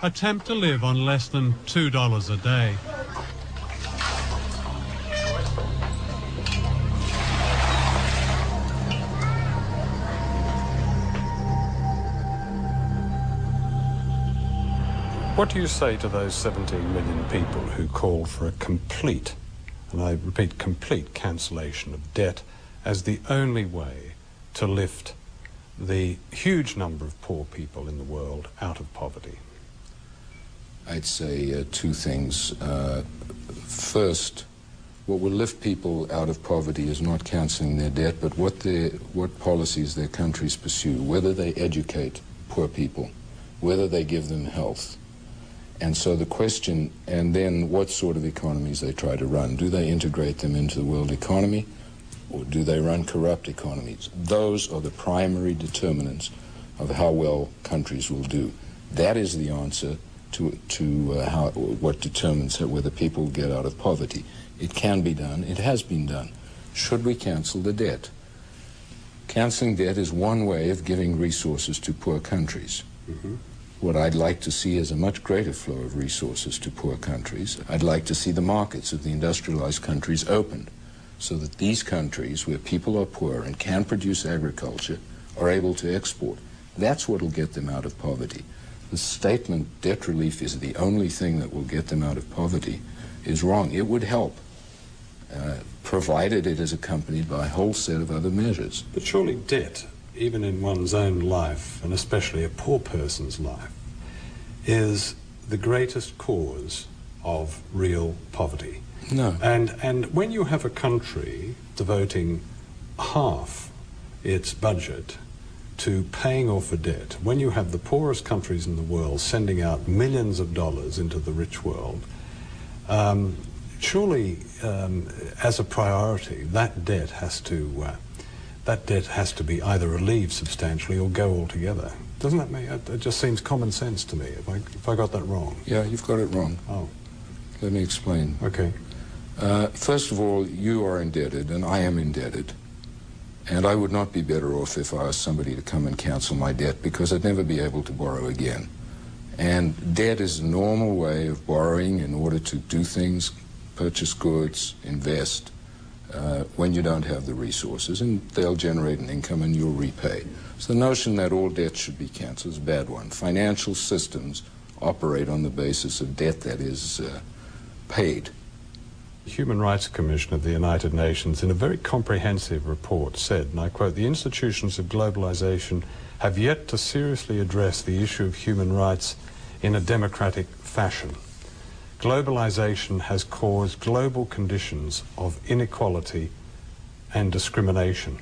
attempt to live on less than $2 a day. What do you say to those 17 million people who called for a complete, and I repeat, complete cancellation of debt as the only way to lift the huge number of poor people in the world out of poverty? I'd say two things. First, what will lift people out of poverty is not cancelling their debt, but what policies their countries pursue, whether they educate poor people, whether they give them health. And so the question, and then what sort of economies they try to run. Do they integrate them into the world economy, or do they run corrupt economies? Those are the primary determinants of how well countries will do. That is the answer to what determines whether people get out of poverty. It can be done. It has been done. Should we cancel the debt? Canceling debt is one way of giving resources to poor countries. Mm-hmm. What I'd like to see is a much greater flow of resources to poor countries. I'd like to see the markets of the industrialized countries opened so that these countries where people are poor and can produce agriculture are able to export. That's what will get them out of poverty. The statement debt relief is the only thing that will get them out of poverty is wrong. It would help, provided it is accompanied by a whole set of other measures. But surely debt, even in one's own life, and especially a poor person's life, is the greatest cause of real poverty. No. And when you have a country devoting half its budget to paying off a debt, when you have the poorest countries in the world sending out millions of dollars into the rich world, surely as a priority, that debt has to be either relieved substantially or go altogether. Doesn't that make it just seems common sense to me? If I got that wrong? Yeah, you've got it wrong. Oh, let me explain. Okay. First of all, you are indebted, and I am indebted, and I would not be better off if I asked somebody to come and cancel my debt, because I'd never be able to borrow again. And debt is a normal way of borrowing in order to do things, purchase goods, invest, when you don't have the resources, and they'll generate an income and you'll repay. So the notion that all debt should be canceled is a bad one. Financial systems operate on the basis of debt that is paid. The Human Rights Commission of the United Nations, in a very comprehensive report, said, and I quote, "The institutions of globalization have yet to seriously address the issue of human rights in a democratic fashion. Globalization has caused global conditions of inequality and discrimination."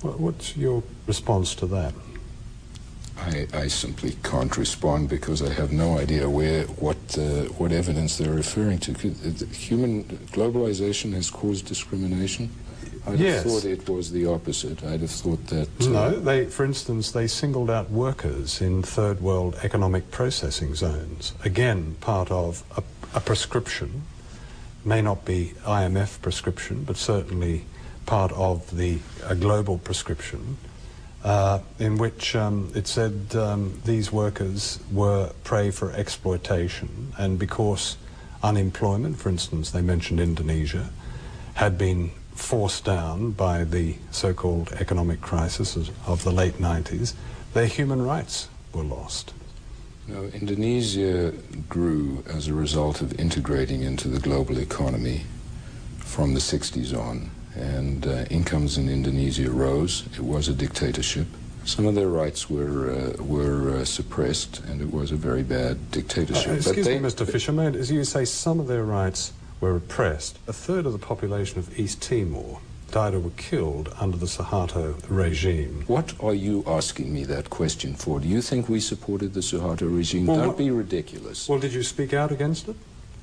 What's your response to that? I simply can't respond because I have no idea what evidence they're referring to. Globalization has caused discrimination? I'd have thought it was the opposite. I'd have thought that... No, for instance, they singled out workers in third world economic processing zones. Again, part of a prescription, may not be IMF prescription, but certainly part of a global prescription, in which it said these workers were prey for exploitation, and because unemployment, for instance, they mentioned Indonesia, had been forced down by the so-called economic crisis of the late 90s, their human rights were lost. No, Indonesia grew as a result of integrating into the global economy from the 60s on, and incomes in Indonesia rose. It was a dictatorship. Some of their rights were suppressed, and it was a very bad dictatorship. Excuse me, Mr. Fisher, as you say, some of their rights were repressed. A third of the population of East Timor died or were killed under the Suharto regime. What are you asking me that question for? Do you think we supported the Suharto regime? Well, don't be ridiculous. Well, did you speak out against it?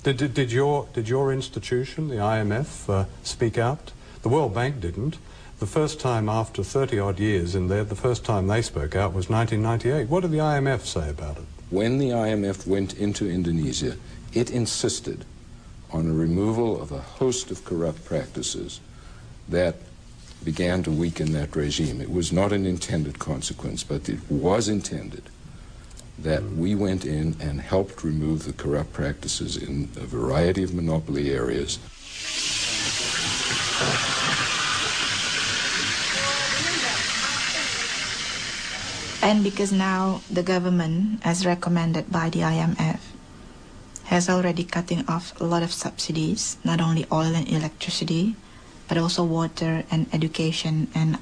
Did your institution, the IMF, speak out? The World Bank didn't. The first time after 30-odd years in there, the first time they spoke out was 1998. What did the IMF say about it? When the IMF went into Indonesia, it insisted on a removal of a host of corrupt practices that began to weaken that regime. It was not an intended consequence, but it was intended. that we went in and helped remove the corrupt practices in a variety of monopoly areas. And because now the government, as recommended by the IMF, has already cutting off a lot of subsidies, not only oil and electricity, but also water and education and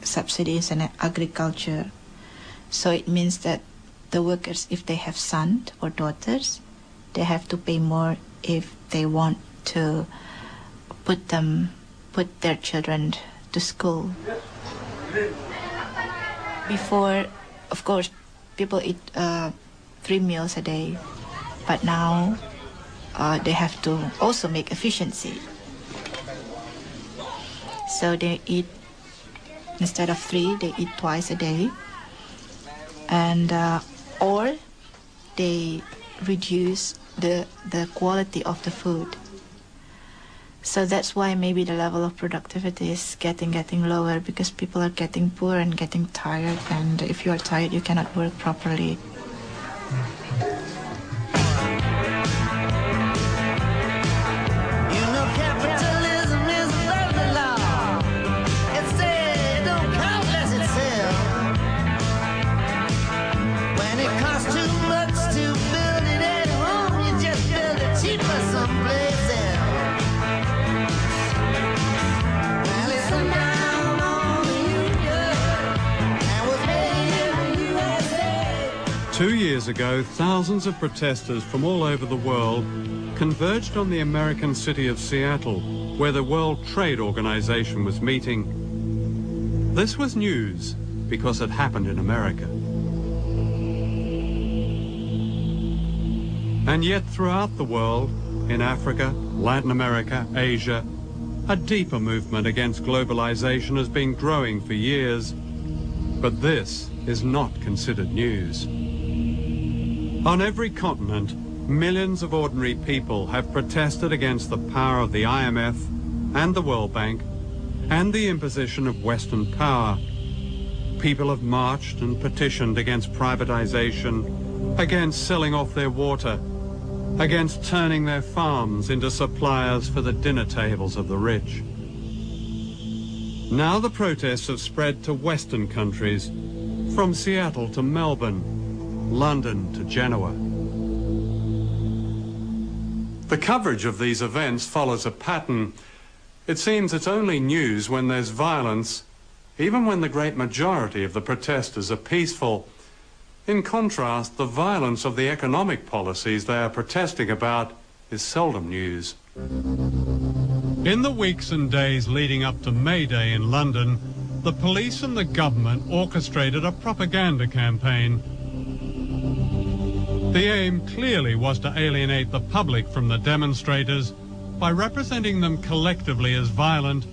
subsidies and agriculture. So it means that the workers, if they have sons or daughters, they have to pay more if they want to put their children to school. Before, of course, people eat 3 meals a day, but now they have to also make efficiency. So they eat, instead of 3, they eat twice a day. And or they reduce the quality of the food. So that's why maybe the level of productivity is getting lower, because people are getting poor and getting tired, and if you are tired you cannot work properly. Two years ago, thousands of protesters from all over the world converged on the American city of Seattle, where the World Trade Organization was meeting. This was news because it happened in America. And yet throughout the world, in Africa, Latin America, Asia, a deeper movement against globalization has been growing for years. But this is not considered news. On every continent, millions of ordinary people have protested against the power of the IMF and the World Bank and the imposition of Western power. People have marched and petitioned against privatization, against selling off their water, against turning their farms into suppliers for the dinner tables of the rich. Now the protests have spread to Western countries, from Seattle to Melbourne, London to Genoa. The coverage of these events follows a pattern. It seems it's only news when there's violence, even when the great majority of the protesters are peaceful. In contrast, the violence of the economic policies they are protesting about is seldom news. In the weeks and days leading up to May Day in London, the police and the government orchestrated a propaganda campaign. The aim clearly was to alienate the public from the demonstrators by representing them collectively as violent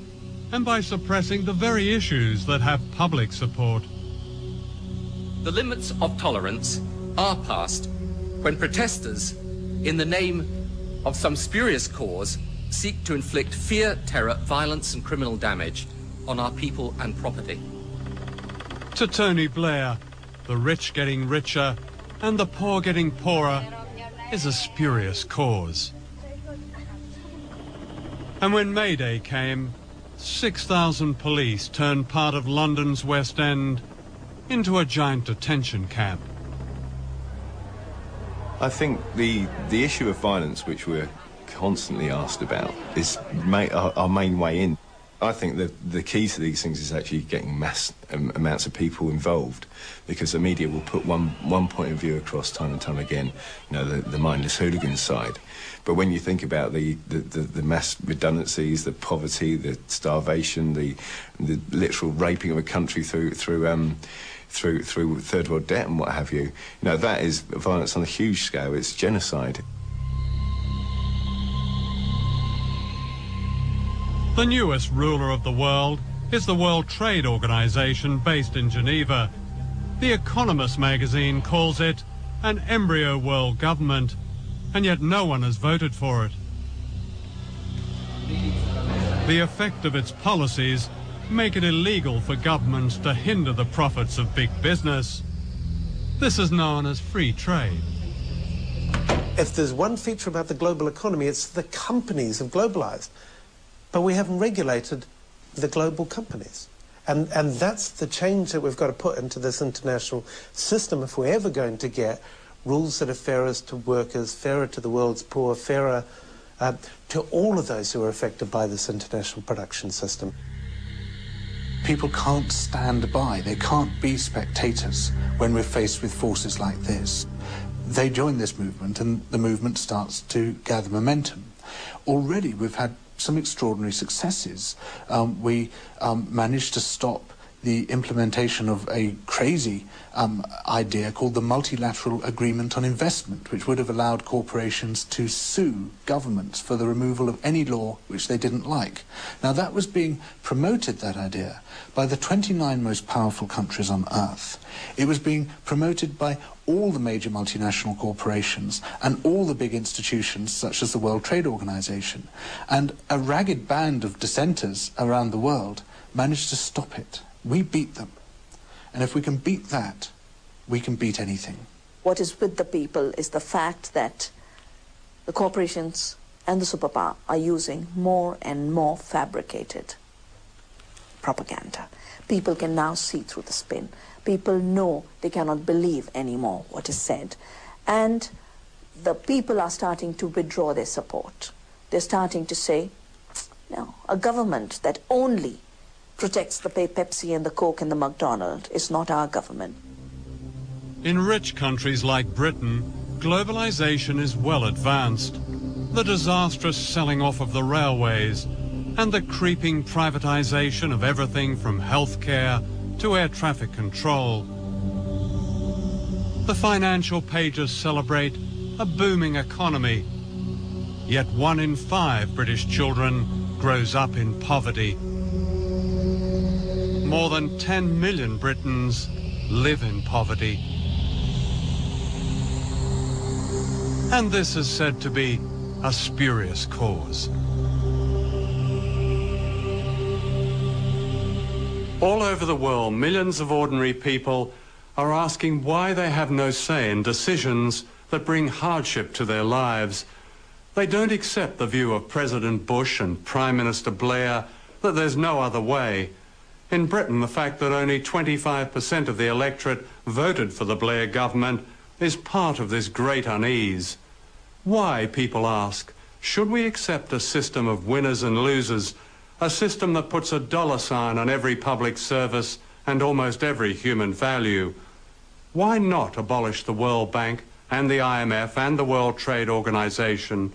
and by suppressing the very issues that have public support. The limits of tolerance are passed when protesters, in the name of some spurious cause, seek to inflict fear, terror, violence and criminal damage on our people and property. To Tony Blair, the rich getting richer and the poor getting poorer is a spurious cause. And when May Day came, 6,000 police turned part of London's West End into a giant detention camp. I think the issue of violence, which we're constantly asked about, is our main way in. I think that the key to these things is actually getting mass amounts of people involved, because the media will put one point of view across time and time again, you know, the mindless hooligan side. But when you think about the mass redundancies, the poverty, the starvation, the literal raping of a country through third world debt and what have you, that is violence on a huge scale. It's genocide. The newest ruler of the world is the World Trade Organization based in Geneva. The Economist magazine calls it an embryo world government, and yet no one has voted for it. The effect of its policies make it illegal for governments to hinder the profits of big business. This is known as free trade. If there's one feature about the global economy, it's the companies have globalized. But we haven't regulated the global companies. And that's the change that we've got to put into this international system if we're ever going to get rules that are fairer to workers, fairer to the world's poor, fairer to all of those who are affected by this international production system. People can't stand by, they can't be spectators when we're faced with forces like this. They join this movement and the movement starts to gather momentum. Already we've had some extraordinary successes. We managed to stop the implementation of a crazy idea called the Multilateral Agreement on Investment, which would have allowed corporations to sue governments for the removal of any law which they didn't like. Now that was being promoted, that idea, by the 29 most powerful countries on earth. It was being promoted by all the major multinational corporations and all the big institutions such as the World Trade Organization. And a ragged band of dissenters around the world managed to stop it. We beat them. And if we can beat that, we can beat anything. What is with the people is the fact that the corporations and the superpower are using more and more fabricated propaganda. People can now see through the spin. People know they cannot believe anymore what is said. And the people are starting to withdraw their support. They're starting to say, no, a government that only protects the Pepsi and the Coke and the McDonald's is not our government. In rich countries like Britain, globalization is well advanced. The disastrous selling off of the railways and the creeping privatization of everything from healthcare to air traffic control. The financial pages celebrate a booming economy, yet 1 in 5 British children grows up in poverty. More than 10 million Britons live in poverty. And this is said to be a spurious cause. All over the world, millions of ordinary people are asking why they have no say in decisions that bring hardship to their lives. They don't accept the view of President Bush and Prime Minister Blair that there's no other way. In Britain, the fact that only 25% of the electorate voted for the Blair government is part of this great unease. Why, people ask, should we accept a system of winners and losers, a system that puts a dollar sign on every public service and almost every human value? Why not abolish the World Bank and the IMF and the World Trade Organization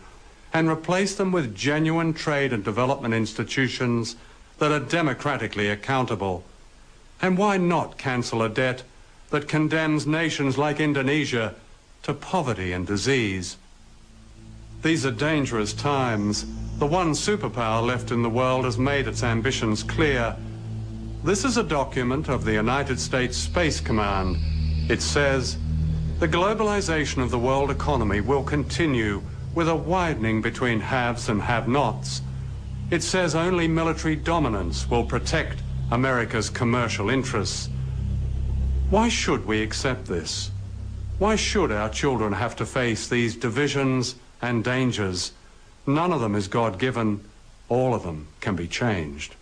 and replace them with genuine trade and development institutions that are democratically accountable? And why not cancel a debt that condemns nations like Indonesia to poverty and disease? These are dangerous times. The one superpower left in the world has made its ambitions clear. This is a document of the United States Space Command. It says, the globalization of the world economy will continue with a widening between haves and have-nots. It says only military dominance will protect America's commercial interests. Why should we accept this? Why should our children have to face these divisions and dangers? None of them is God-given. All of them can be changed.